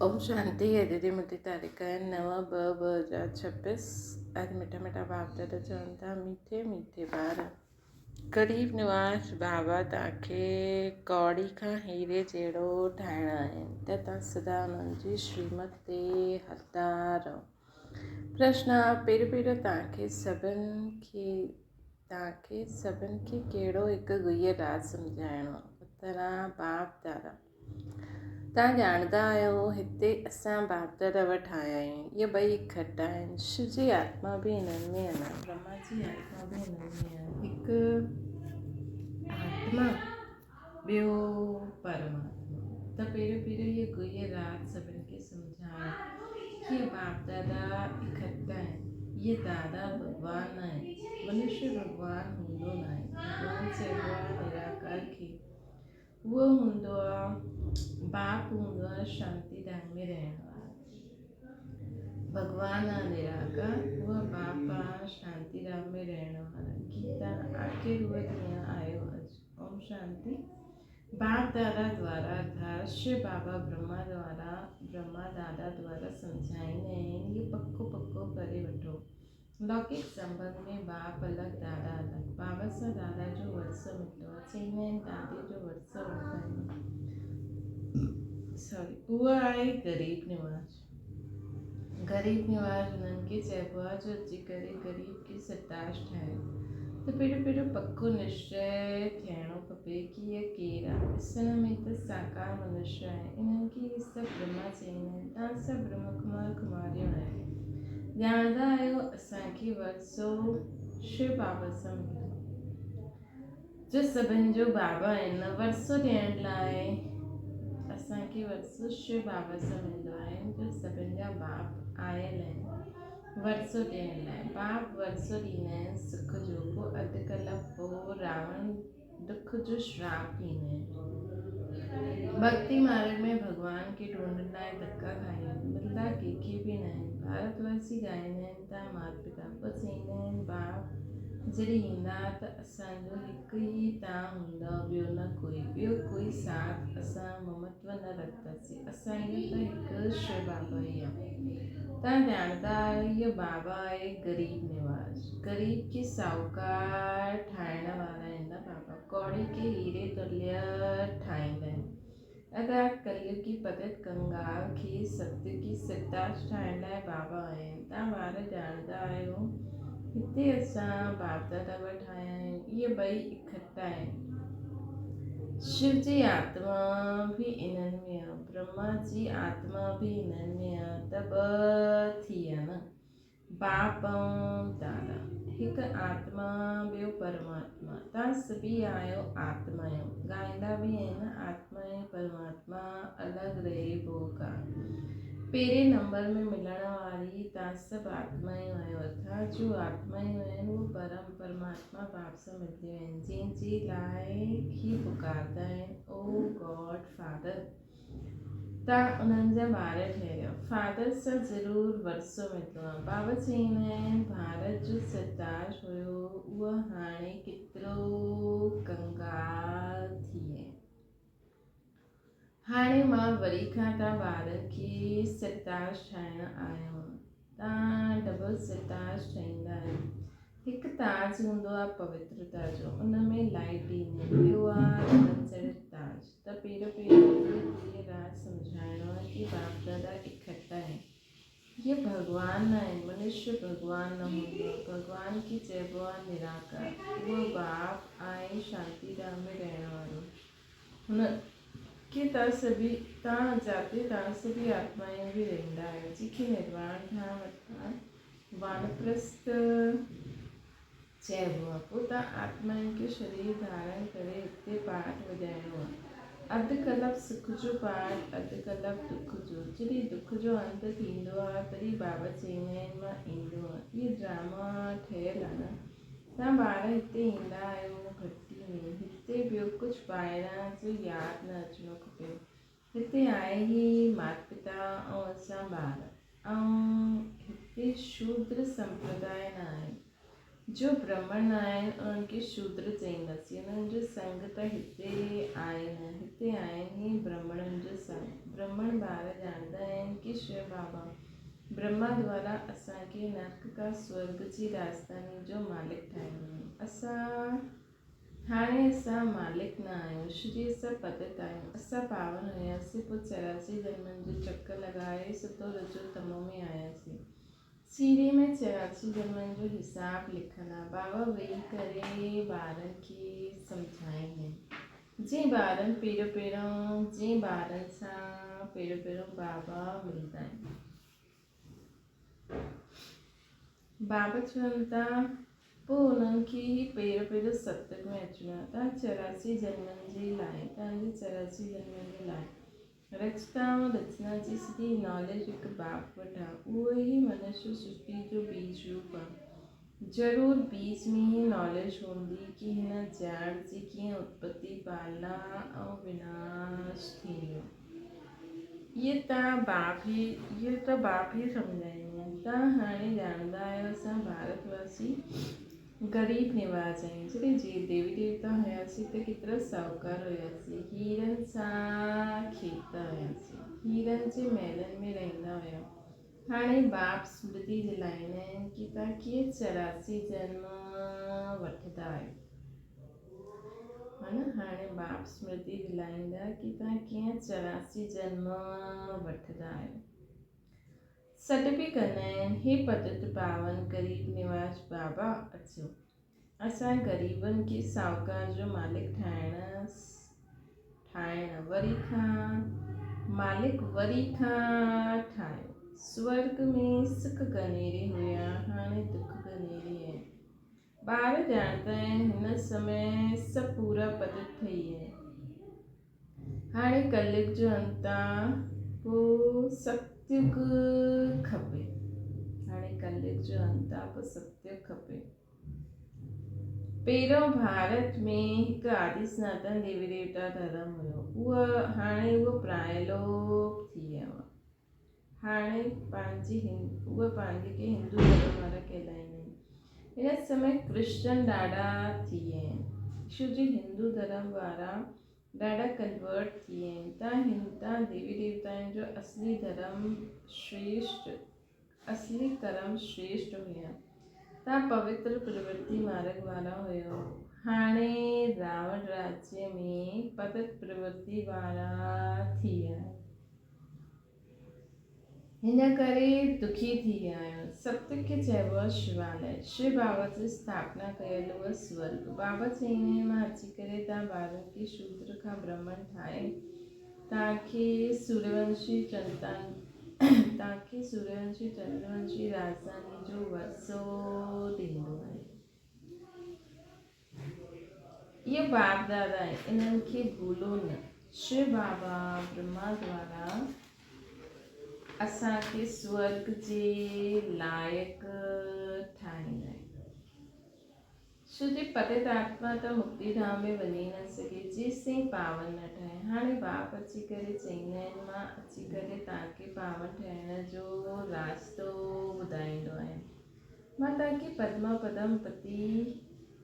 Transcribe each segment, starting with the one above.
ओम शांति है दीदी मुझी तारीख है 9/2/2026। आज मीठा मीठा बाप दादा चवंदा मीठे मीठे ॿार ग़रीब निवाज बाबा तव्हांखे कौड़ी खां हीरे जहिड़ो ठाहिणा आहिनि त तव्हां सदा उन्हनि जी श्रीमत ते हलंदा रहो। प्रश्न पहिरियों तव्हांखे सभिनि खे कहिड़ो हिकु गुह्य राज सम्झाइणो आहे। उत्तर बाप दादा। तव्हां ॼाणंदा आहियो हिते असां बाप दादा वटि आया आहियूं। इहे ॿई इकट्ठा आहिनि। शिव जी आत्मा बि हिननि में आहे, ब्रह्मा जी आत्मा बि हिननि में आहे। हिकु आत्मा ॿियो परमात्मा। त पहिरियों इहे गुह्य राज सभिनि खे सम्झायो कि बाप दादा इकट्ठा आहिनि। इहे दादा भॻवान आहिनि। मनुष्य भॻवान हूंदो न आहे। भॻवान चइबो आहे निराकार खे। उहो हूंदो आहे बाप हूंदो आहे शांति धाम में रहण वारो। भॻवान आहे निराकार, उहा बाप आहे शांति धाम में रहण वारा। गीता आख़िर उहा कीअं आयो अॼु। ओम शांति। बाप दादा द्वारा अर्थात शिव बाबा ब्रह्मा दादा द्वारा सम्झाईंदा आहिनि। इहो पक्को करे वठो। लौकिक संबंध में बाप अलॻि दादा अलॻि। बाबा सां दादा जो वरसो मिलंदो आहे। चईंदा आहिनि दादे जो वरसो वठंदो। उहा आहे ग़रीब निवाज। ग़रीब निवाज उन्हनि खे चइबो आहे जो अची करे ग़रीब खे सताश ठाहे। त पहिरियों पक्को निश्चय थियणो खपे कि इहे केरु आहे। ॾिसण में त साकार मनुष्य आहे। इन्हनि खे इहे सभु ब्रह्मा चईंदा आहिनि। तव्हां सभु ब्रह्म कुमार कुमारियूं आहियो। ॼाणंदा आहियो असांखे वरसो शिव बाबा सां मिलियो जो सभिनि जो बाबा आहिनि। वरसो ॾियण लाइ असांखे वरसो शिव बाबा सां मिलंदो आहे जो सभिनि जा बाप आयल आहिनि। वरसो ॾियण लाइ बाप वरसो ॾींदा आहिनि सुख जो। पोइ अधु कलाक पोइ रावण दुख जो श्राप ॾींदा आहिनि। भक्ति मार्ग में भॻवान खे ढूंढण लाइ धक्का खाईंदा आहिनि। मिलंदा कंहिंखे बि न आहिनि। भारतवासी ॻाईंदा आहिनि तव्हां माता पिता। पोइ चईंदा आहिनि बाप जॾहिं ईंदा त असांजो हिकु ई तव्हां हूंदा, ॿियो कोई साथ असां ममत्व न रखंदासीं। असांजो त हिकु शिव बाबा ई आहे। तव्हां ॼाणंदा आहियो इहो बाबा आहे ग़रीब निवाज। ग़रीब खे साहूकार ठाहिण वारा आहिनि न बाबा। कौड़ी खे हीरे तुल्य ठाहींदा आहिनि। अगरि कलयुगी पतित कंगाल खे सत्य की सताश ठाहिण लाइ बाबा आहिनि। तव्हां ॿार ॼाणंदा आहियो हिते असां बाप दादा वटि आया आहियूं। इहे ॿई इकट्ठा आहिनि। शिव जी आत्मा बि इन्हनि में आहे, ब्रह्मा जी आत्मा बि इन्हनि में आहे। त ॿ थी विया न, बाप ऐं दादा। हिकु आत्मा ॿियो परमात्मा। तव्हां सभी आहियो आत्मा आहियो। ॻाईंदा बि आहिनि आत्मा ऐं परमात्मा अलॻि रहे वो का। पहिरें नंबर में मिलण वारी तव्हां सभु आत्मायूं आहियो। अर्थात जो आत्मायूं आहिनि उहे परमात्मा बाप सां मिलंदियूं आहिनि। जंहिंजे लाइ ही पुकारंदा आहिनि ओ गॉड फादर। तव्हां उन्हनि जा ॿार ठहियो। फादर सां ज़रूरु वरसो मिलंदो आहे। बाबा चईंदा आहिनि भारत जो सताश हुयो उहो हाणे केतिरो कंगाल थी वियो। हाणे मां वरी खां तव्हां ॿारनि खे सताश ठाहिण आयो आहियां। तव्हां डबल सताश ठाहींदा आहियो। हिकु ताज हूंदो आहे पवित्रता जो, उन में लाइट ईंदी आहे। ॿियो आहे रतन जड़ित ताज। त पहिरियों इहे राज सम्झाइणो आहे कि बाप दादा इकट्ठा आहिनि। इहे भॻवान न आहिनि। मनुष्य भॻवान न हूंदो आहे। भॻवान खे चइबो आहे निराकार। उहो बाप आहे शांति धाम में रहण वारो। हुन कि तव्हां जाते तव्हां सभी आत्माएं बि रहंदा आहियो जंहिंखे निर्वाण धाम अर्थात वानप्रस्थ चइबो आहे। पोइ तव्हां आत्माउनि खे शरीर धारण करे हिते पाठ वॼाइणो आहे। अधु कलाक सुख जो पाठ, अधु कलाक दुख जो। जॾहिं दुख जो अंत थींदो आहे तॾहिं बाबा चईंदा आहिनि मां ईंदो आहे। इहो ड्रामा ठहियलु आहे न। तव्हां ॿार हिते ईंदा आहियो भक्ति में। हिते ॿियो कुझु ॿाहिरां जो यादि न अचिणो खपे। हिते आहे ई माता पिता ऐं असां ॿार। ऐं हिते शूद्र संप्रदाय न आहे। जो ब्राह्मण आहिनि उन्हनि खे शूद्र चईंदासीं। उन्हनि जो संग त हिते आहिनि ई ब्राह्मणनि जो संग। ब्राह्मण ॿार ॼाणंदा आहिनि कि शिव बाबा ब्रह्मा द्वारा असांखे नर्क खां स्वर्ग जी राजधानी जो मालिक ठाहियो। हाणे असां मालिक न आहियूं, श्री असां पतित आहियूं। असां पावन हुयासीं, पोइ 84 जन्मनि जो चकर लॻाए सतो रजो तमो में आयासीं। सीढ़ी में 84 जन्मनि जो हिसाब लिखियलु आहे। बाबा वेही करे ॿारनि खे सम्झाईंदा आहिनि। जीअं ॿारनि सां पहिरियों बाबा मिलंदा आहिनि। बाबा चवनि था पोइ उन्हनि खे पहिरियों सत्संग में अचिणो आहे। तव्हां 84 जन्मनि जे लाइ रचना जी सॼी नॉलेज हिकु बाप वटि आहे। उहो ई मनुष्य सृष्टि जो बीज रूप आहे। ज़रूरु बीज में ही नॉलेज हूंदी कि हिन ॼाण जी कीअं उत्पत्ति, पालना ऐं विनाश थींदो। इहे त बाप ई सम्झाईंदा आहिनि। तव्हां हाणे ॼाणंदा आहियो असां भारतवासी ग़रीब निवाज आहियूं। जॾहिं देवी देवता हुयासीं त केतिरा साहूकार हुयासीं। हीरनि सां खेता हुयासीं, हीरनि जे महलनि में रहंदा हुया। हाणे बाप स्मृति दिलाईंदा आहिनि कि तव्हां कीअं 84 जन्म वठंदा आहियो। हाणे बाप स्मृति दिलाईंदा कि तव्हां कीअं 84 जन्म वठंदा आहियो। सॾ बि कंदा आहिनि, हे पतित पावन ग़रीब निवाज बाबा अचो, असां ग़रीबनि खे साहूकार जो मालिक वरी खां ठाहियो। स्वर्ग में सुख गनेरी हुया, हाणे दुख गनेरी आहे। ॿार ॼाणंदा आहिनि हिन समय सभु पूरा पतित थी विया आहिनि। हाणे कलयुग जो अंत आहे, पोइ सतयुग खपे। पहिरियों भारत में हिकु आदि सनातन देवी देवता धर्म हुयो। उहो प्रायलोप थी वियो आहे। हाणे पंहिंजे खे हिंदू धर्म वारा कहलाईंदा आहिनि। हिन समय क्रिश्चन ॾाढा थी विया आहिनि। छोजी हिंदू धर्म वारा ॾाढा कन्वर्ट थी विया आहिनि। तव्हां देवी देवताउनि जो असली कर्म श्रेष्ठ हुया। तव्हां पवित्र प्रवृत्ति मार्ग वारा हुयो। हाणे रावण राज्य में पतित प्रवृत्ति वारा थी विया आहिनि। हिन करे दुखी थी विया आहियूं। सत्य खे चइबो आहे शिवालय। शिव बाबा जी स्थापना कयल हुआ स्वर्ग। बाबा चईंदा आहिनि मां अची करे तव्हां ॿारनि खे शूद्र खां ब्राह्मण ठाहे तव्हांखे सूर्यवंशी चंद्रवंशी राजधानी जो वरसो ॾींदो आहे। इहे बाप दादा आहिनि, इन्हनि खे भूलो न। शिव बाबा ब्रह्मा द्वारा असांखे स्वर्ग जे लाइक़ु ठाहींदा आहिनि। छोजी पतित आत्मा त मुक्ति धाम में वञी न सघे जेसिताईं पावन न ठहे। हाणे बाप अची करे चईंदा आहिनि मां अची करे तव्हांखे पावन ठहिण जो रास्तो ॿुधाईंदो आहियां। मां तव्हांखे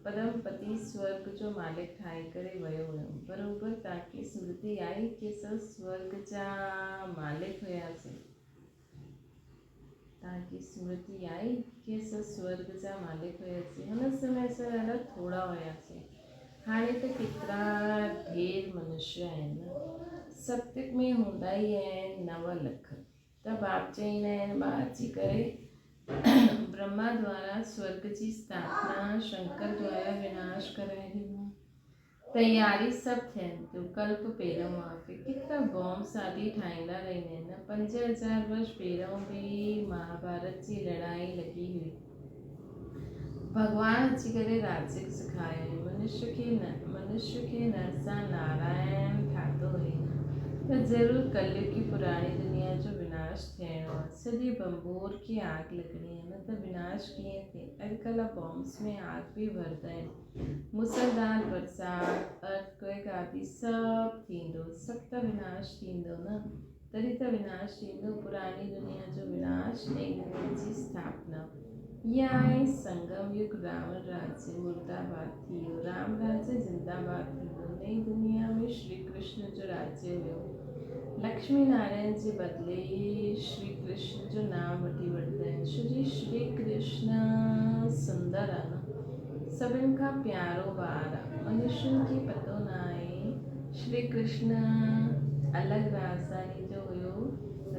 पदम पति स्वर्ग जो मालिक ठाहे करे वियो हुयमि। बरोबर तव्हांखे स्मृति आई कि असां स्वर्ग जा मालिक हुयासीं। हुन समय असां ॾाढा थोरा हुयासीं। हाणे त केतिरा ढेर मनुष्य आहिनि। सतयुग में हूंदा ई आहिनि 9 लख। त बाप चईंदा आहिनि मां अची करे ब्रह्मा द्वारा स्वर्ग जी स्थापना, शंकर द्वारा विनाश कराए ॾींदो। तैयारी सभु थियनि थियूं। कल्प पहिरियों आहे। केतिरा बॉम्ब्स आदि ठाहींदा रहंदा आहिनि। 5000 वर्ष पहिरियों बि महाभारत जी लड़ाई लॻी हुई। भगवान अची करे राजसिक सिखायो। मनुष्य खे नर सां नारायण ठातो हुई त ज़रूरु कलयुग की पुराणी दुनिया जो विनाश थियणो आहे। सॼी बंबोर खे आग लॻणी आहे, न त विनाश कीअं थिए। अॼुकल्ह बॉम्ब्स में आग बि भरदा आहिनि। मुसलधार बरसात, अर्थक्वेक आदि सभु थींदो। सभु त विनाश थींदो न, तॾहिं त विनाश थींदो। पुराणी दुनिया जो विनाश, नई दुनिया जी स्थापना। યાય સંગમ યુગ રામ રાજ્ય मुर्दाबाद थियो राम राज्य जिंदाबाद थियो नई दुनिया में श्री कृष्ण जो राज्य हुयो लक्ष्मी नारायण जे बदले श्री कृष्ण जो नाम वठी वठंदा श्री कृष्ण सुंदर आहे न सभिनि खां प्यारो ॿार आहे मनुष्यनि खे पतो न आहे श्री कृष्ण अलॻि राजधानी जो हुयो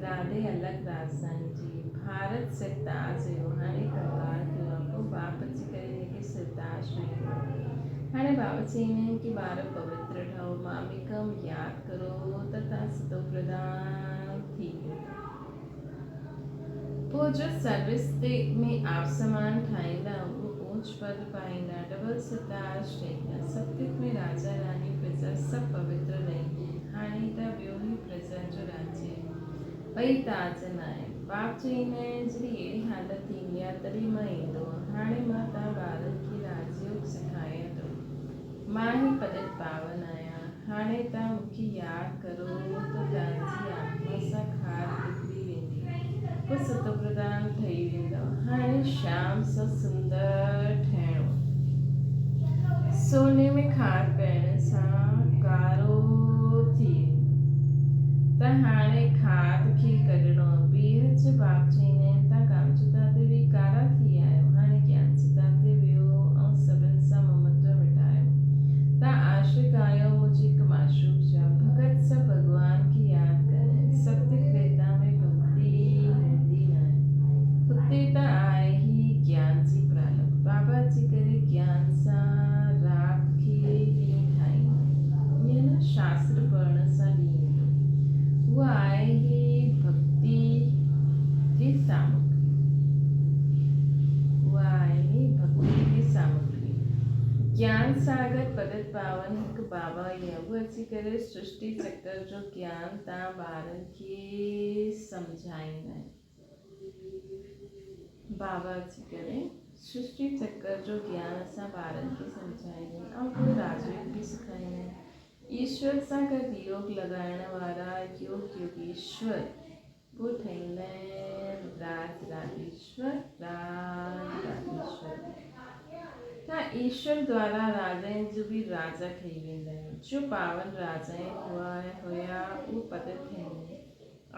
राधे अलॻि राजधानी जी भारत सिरताज हुयो हाणे कंगाल थियो आहे पोइ बाप अची करे हिनखे सिरताज ठाहींदो हाणे बाबा चईंदा आहिनि की ॿार पवित्र ठहो मामिकम यादि करो त तव्हां सिधो प्रधान थी वेंदो पोइ जो सर्विस ते में आप समान ठाहींदा उहो ऊंच पद पाईंदा डबल सिताज ठहींदा सतयुग में राजा रानी प्रजा सभु पवित्र रहंदी हाणे त ॿियो ई प्रजा जो राज्य ॿई ताज न आहे बाप चईंदा आहिनि जॾहिं अहिड़ी हालत थींदी आहे तॾहिं मां ईंदो हाणे मां तव्हां ॿारनि खे राजयोग सेखारियां थो मां ई पतित पावन आहियां हाणे तव्हां मूंखे यादि करो त तव्हांजी आत्मा सां खार निकिरी वेंदी पोइ सतो प्रधान ठही वेंदव हाणे श्याम सां सुंदर ठहिणो सोने में खार पइण सां कारो थी त हाणे खाद खे कढणो ॿीहर जे बाप चईंदा आहिनि तव्हां कामचिता ते बि कारा थी आहियो हाणे ज्ञानचिता ते वियो ऐं सभिनि सां ममत्व मिटायो तव्हां आशिक़ आहियो मुंहिंजे हिकु माशूक जा भगत सभु भॻवान खे यादि कनि सत्य त्रेता में भक्ति हूंदी न आहे हुते त आहे ई ज्ञान जी प्रालप बाबा अची करे ज्ञान सां राग खे ॾींहुं ठाहींदा ईअं न शास्त्र पढ़ण सां ॾींहुं उहा आहे ही भक्ति जी सामग्री उहा आहे ही भक्ति जी सामग्री ज्ञान सागर पतित पावन हिकु बाबा ई आहे उहो अची करे सृष्टि चक्र जो ज्ञान तव्हां ॿारनि खे सम्झाईंदा आहिनि बाबा अची करे सृष्टि चक्र जो ज्ञान असां ॿारनि खे सम्झाईंदा आहिनि ऐं पोइ राजयोग बि सेखारींदा आहिनि ईश्वर सां गॾु योग लॻाइण वारा योग योगेश्वर वो ठहींदा आहिनि राज राजेश्वर राज राजेश्वर तव्हां ईश्वर द्वारा राजाउनि जो बि राजा ठही वेंदा आहिनि जो पावन राजाएं हुया उहो पतित थींदा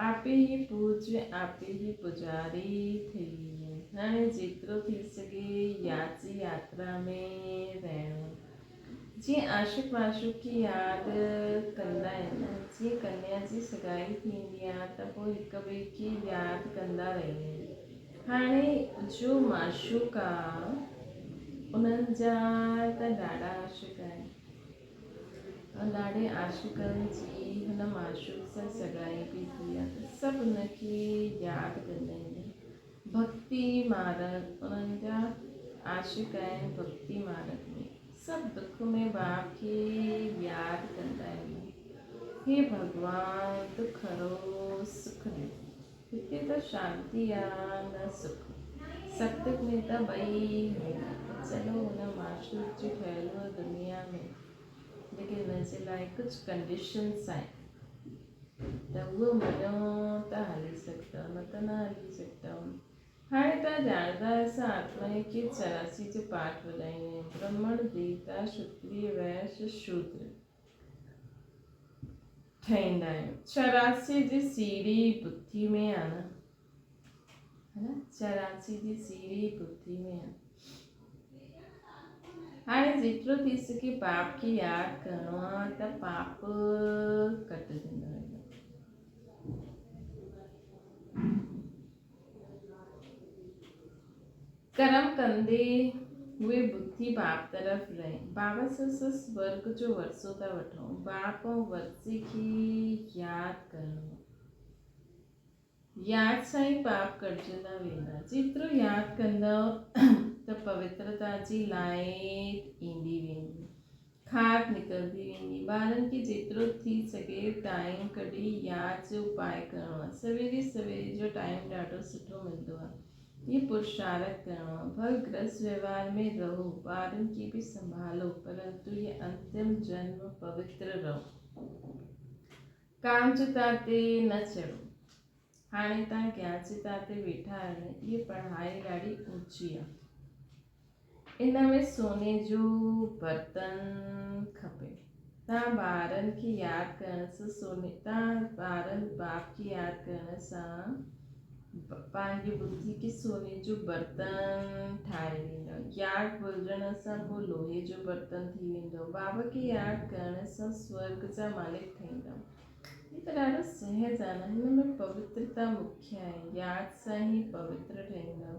आपे ही पूज्य आपे ही पुजारी ठही वेंदा आहिनि हाणे जेतिरो थी सघे याद जी यात्रा में रहणो जीअं आशिक़ माशूक की यादि कंदा आहिनि जीअं कन्या जी सगाई थींदी आहे त पोइ हिक ॿिए खे यादि कंदा रहंदा आहिनि हाणे जो माशूक आहे उन्हनि जा त ॾाढा आशिक़ आहिनि ऐं ॾाढे आशिक़नि जी हुन माशूक सां सगाई बि थी आहे त सभु हुनखे यादि कंदा आहिनि भक्ति मार्ग उन्हनि जा आशिक़ आहिनि भक्ति मार्ग में सभु दुख में बाप खे यादि कंदा आहिनि हे भॻवान तूं खरो सुख ॾियो हिते त शांती आहे न सुख सतयुग में त ॿई चलो हुन माशूक जी ठहियलु दुनिया में लेकिन हिनजे लाइ कुझु कंडीशन्स आहिनि त उहो मञो त हली सघंदव न त न हली सघंदव हाणे तव्हां ॼाणंदा असां आत्मा खे 84 जो पाठ ॿुधाईंदा आहियूं ब्राह्मण देवता क्षत्रिय वैश्य शूद्र ठहींदा आहियूं 84 जी सीढ़ी बुद्धि में आहे न है न 84 जी सीढ़ी बुद्धि में आहे हाणे जेतिरो थी सघे पाप खे यादि करिणो आहे त पाप कटिजंदो वेंदो कर्म कंदे उहे बुद्धि बाप तरफ़ रहे बाबा सां स्वर्ग जो वरसो था वठूं बाप ऐं वरसे खे यादि करिणो यादि सां ई पाप कटिजंदा वेंदा जेतिरो यादि कंदव त पवित्रता जी लाइट ईंदी वेंदी खाद निकिरंदी वेंदी ॿारनि खे जेतिरो थी सघे टाइम कढी यादि जो उपाय करिणो आहे सवेरे सवेरे जो टाइम ॾाढो सुठो मिलंदो आहे ये पुरुषार्थ करिणो आहे भल गृहस्थ व्यवहार में रहो ॿारनि खे बि संभालो परंतु ये अंतिम जन्म पवित्र रहो कामचिता ते न चढ़ो हाणे तव्हां ज्ञाचिता ते वेठा आहियो, इहा पढ़ाई ॾाढी ऊची आहे। इन में सोने जो बर्तन खपे। तव्हां ॿारनि खे यादि करण सां बाप खे यादि करण सां पंहिंजी बुद्धि खे सोने जो बर्तन ठाहे ॾींदव। यादि भुलिजण सां पोइ लोहे जो बर्तन थी वेंदो। बाबा खे यादि करण सां स्वर्ग जा मालिक ठहींदव। हीअ त ॾाढो सहज आहे न। हिन में पवित्रता मुख्य आहे। यादि सां ई पवित्र ठहींदव।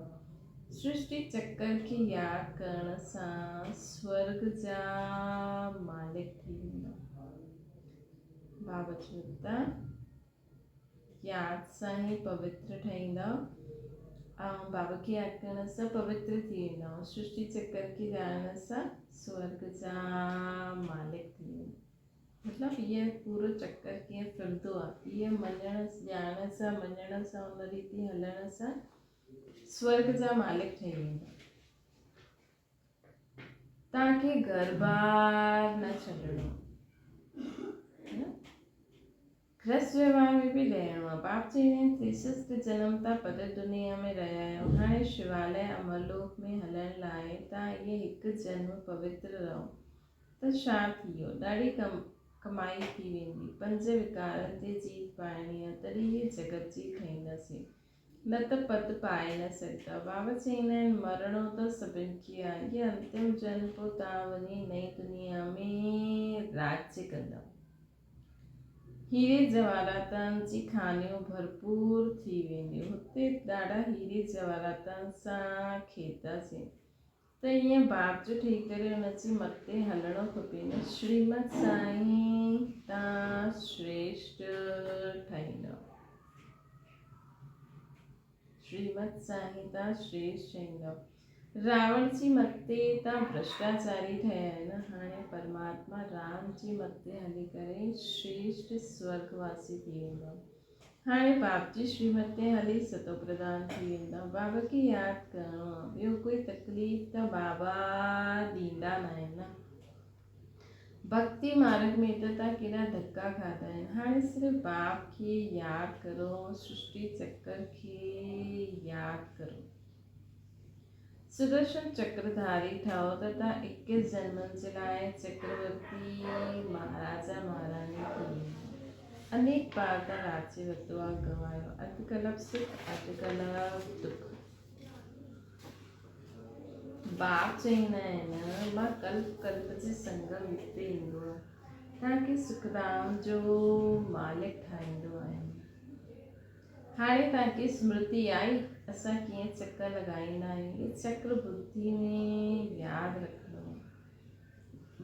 सृष्टि चक्कर खे यादि करण सां स्वर्ग जा मालिक थी वेंदव। बाबा चयो था यादि सां ई पवित्र ठहींदव ऐं बाबा खे यादि करण सां पवित्र थी वेंदव। सृष्टि चक्कर खे ॼाणण सां स्वर्ग जा मालिक थी वेंदव। मतिलबु इहो पूरो चक्कर कीअं फिरंदो आहे, इहो ॼाणण सां उन रीति हलण सां स्वर्ग जा मालिक ठही वेंदा। तव्हांखे घर बार न छॾिणो, गृहस्थ व्यवहार में बि रहणो आहे। बाप चईंदा आहिनि 63 जन्म तव्हां पद दुनिया में रहिया आहियो। हाणे शिवालय अमरलोक में हलण लाइ तव्हां इहे हिकु जन्म पवित्र रहो त छा थी वियो, ॾाढी कमाई थी वेंदी। 5 विकारनि ते जीत पाइणी आहे, तॾहिं इहे जगत जी ठहींदासीं, न त पद पाए न सघंदा। बाबा चईंदा आहिनि मरणो त सभिनि खे आहे। इहे अंतिम जन्म पोइ तव्हां वञी नई दुनिया में राज्य कंदव। हीरे जवाहरातनि जी खानियूं भरपूर थी वेंदियूं। हुते ॾाढा हीरे जवाहरातनि सां खेॾंदासीं। त ईअं बाप जो ठही करे हुनजे मथे हलणो खपे न। श्रीमत साईं तव्हां श्रेष्ठ ठहींदव। श्रीमत साईं तव्हां श्रेष्ठ ठहींदव। रावण जी मथे तव्हां भ्रष्टाचारी ठहिया आहिनि। हाणे परमात्मा राम जी मथे हली करे श्रेष्ठ स्वर्गवासी थी वेंदव। हाणे बाप जी श्रीमत ते हली सतो प्रधान थी वेंदव। बाबा खे यादि करिणो आहे। ॿियो कोई तकलीफ़ त बाबा ॾींदा न आहिनि न। भक्ति मार्ग में त तव्हां केॾा धक्का खाधा आहिनि। हाणे सिर्फ़ु बाप खे यादि करो, सृष्टि चक्कर खे यादि करो। सुदर्शन चक्रधारी ठहो त तव्हां 21 जन्मनि जे लाइ चक्रवर्ती महाराजा महारानी थी वेंदव। अनेक बार तव्हां राज्य वरितो आहे, गवायो। अधु कल्प सुख, अधु कल्प दुख। बाप चईंदा आहिनि मां कल्प जे संगम ते ईंदो आहे, तव्हांखे सुखधाम जो मालिक ठाहींदो आहे। हाणे तव्हांखे स्मृति आई असां कीअं चक्कर लॻाईंदा आहियूं। इहे चक्र बुद्धि में यादि रखिणो।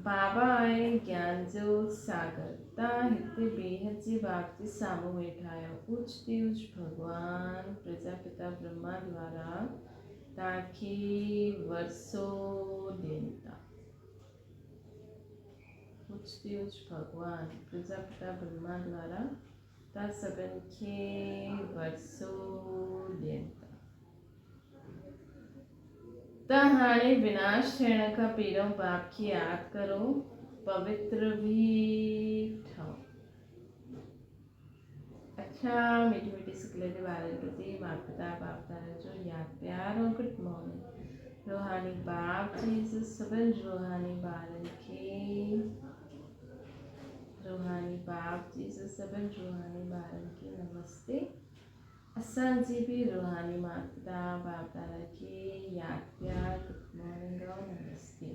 बाबा आहे ज्ञान जो सागर। तव्हां हिते बेहद जे बाप जे साम्हूं वेठा आहियो। ऊच ते ऊच भॻवान प्रजापिता ब्रह्मा द्वारा तव्हांखे वरसो ॾियनि था। ऊच ते ऊच भॻवान प्रजापिता ब्रह्मा द्वारा तव्हां सभिनि खे वरसो ॾियनि था। त हाणे विनाश थियण खां पहिरियों बाप खे यादि करो, पवित्र बि ठहो। अच्छा मीठी मीठी सिकले जे ॿारनि खे थी माता पिता बाप दादा जो यादि प्यार और गुड मॉर्निंग। रूहानी बाप जी सभिनि रूहानी ॿारनि खे, रूहानी बाप जी सभिनि रूहानी ॿारनि खे नमस्ते। असांजी बि रूहानी माता पिता बाप दादा खे यादि प्यार गुड मॉर्निंग और नमस्ते।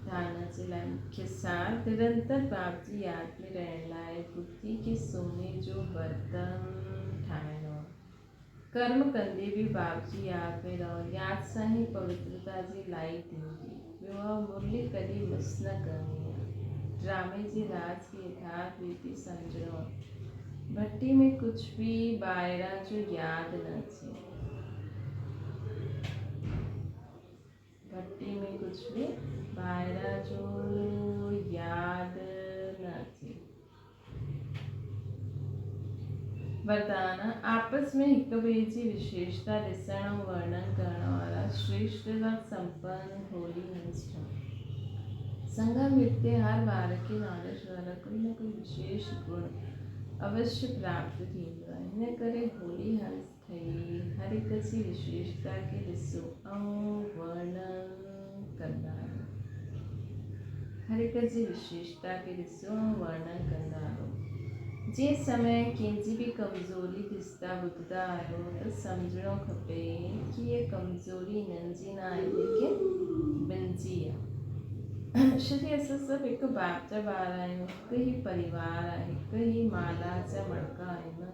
ध्यान जे लाइ मुख्य सार निरंतर बाप जी यादि में रहण लाइ बुद्धि खे सोने जो बर्तन ठाहिणो। कर्म कंदे बि बाप जी यादि में रहो। यादि सां ई पवित्रता जी लाइट ईंदी। ॿियो मुरली कॾहिं मिस न करणी आहे। ड्रामे जे राज खे यथार्थ रीति सम्झणो। भट्टी में कुझु बि ॿाहिरां जो यादि न अचे। भट्टी में कुझु बि ॿाहिरां जो यादि न अचे। वरदान आपस में हिक ॿिए जी विशेषता ॾिसण ऐं वर्णन करण वारा श्रेष्ठता संपन्न होली हंस ठहो। संगम युग ते हर ॿार खे नॉलेज वारा कोई न कोई विशेष गुण अवश्य प्राप्त थींदो आहे। हिन करे होली हंस ठही हर हिक जी विशेषता खे ॾिसो ऐं वर्णन कंदा आहियो। हर हिक जी विशेषता खे ॾिसो ऐं वर्णन कंदा आहियो। जीअं समय कंहिंजी बि कमज़ोरी ॾिसंदा ॿुधंदा आहियो त सम्झणो खपे कि इहा कमज़ोरी हिननि जी न आहे लेकिन ॿिनि जी आहे। श्री असां सभु हिकु बाप जा ॿार आहियूं, हिकु ई परिवार आहे, हिकु ई माला जा मणका आहियूं।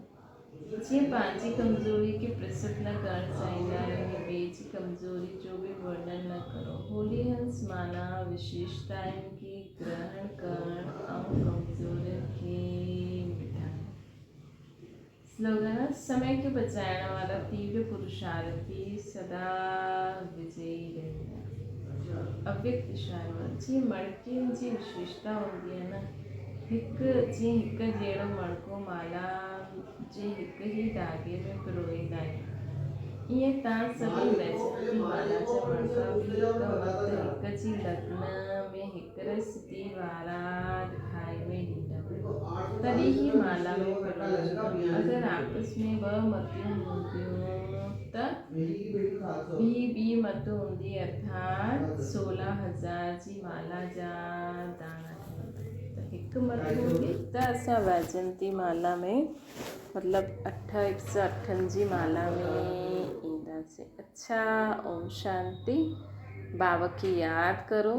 जीअं पंहिंजी कमज़ोरी खे प्रस्तुत न करणु चाहींदा आहियूं या ॿिए जी कमज़ोरी जो बि वर्णन न करो। होली हंस माना विशेषताउनि खे ग्रहण करणु ऐं कमज़ोरियुनि खे मिटाइणु। स्लोगन: समय खे बचाइण वारा तीव्र पुरुषार्थी सदा विजयी रहंदा। अव्यक्त इशारो: जीअं मणकियुनि जी विशेषता हूंदी आहे न, जीअं हिकु जहिड़ो मणको माला जे हिकु ई धागे में पिरोईंदा आहिनि, ईअं तव्हां सभी वैजंती माला जा मणका बि हिकु वक़्तु हिक जी लग्न में हिकड़ स्थिति वारा ॾिखाई में ॾींदव, तॾहिं ही माला में पिरोइजंदव। अगरि आपस में ॿ मतियूं हूंदियूं त ॿी मत हूंदी अर्थात 16,000 जी माला जा दाना ठहंदा। त हिकु मत हूंदी त असां वैजंती माला में मतिलबु 108 जी माला में ईंदासीं। अच्छा, ओम शांति। बाबा की याद करो।